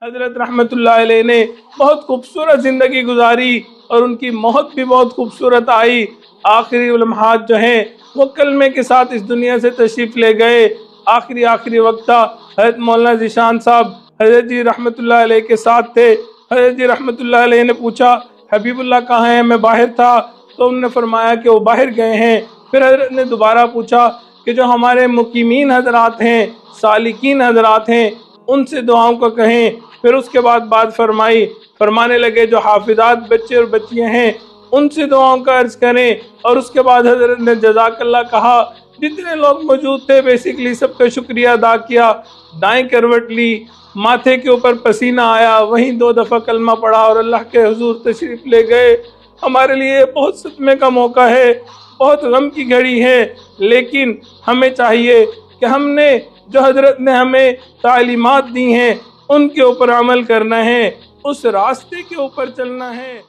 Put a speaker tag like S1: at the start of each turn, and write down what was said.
S1: हजरत रहमतुल्लाह अलैह ने बहुत खूबसूरत ज़िंदगी गुजारी और उनकी मौत भी बहुत खूबसूरत आई। आखिरी लम्हात जो हैं वो कलमे के साथ इस दुनिया से तशरीफ़ ले गए। आखिरी वक्त था। हजरत मौलाना ज़ीशान साहब हजरत जी रहमतुल्लाह अलैह के साथ थे। हजरत जी रहमतुल्लाह अलैह ने पूछा हबीबुल्लाह कहाँ हैं? मैं बाहर था। तो उन्होंने फरमाया कि वो बाहर गए हैं। फिर हजरत ने दोबारा पूछा कि जो हमारे मुकीमीन हजरात हैं, सालिकीन हजरात हैं, उनसे दुआओं को कहें। फिर उसके बाद बात फरमाने लगे जो हाफिजात बच्चे और बच्चियां हैं उनसे दुआओं का अर्ज करें। और उसके बाद हजरत ने जज़ाकल्लाह कहा। जितने लोग मौजूद थे बेसिकली सबका शुक्रिया अदा किया। दाएं करवट ली, माथे के ऊपर पसीना आया, वहीं 2 दफ़ा कलमा पढ़ा और अल्लाह के हुजूर तशरीफ़ ले गए। हमारे लिए बहुत सदमे का मौका है, बहुत गम की घड़ी है, लेकिन हमें चाहिए कि हमने जो हजरत ने हमें तालीमात दी हैं उनके ऊपर अमल करना है, उस रास्ते के ऊपर चलना है।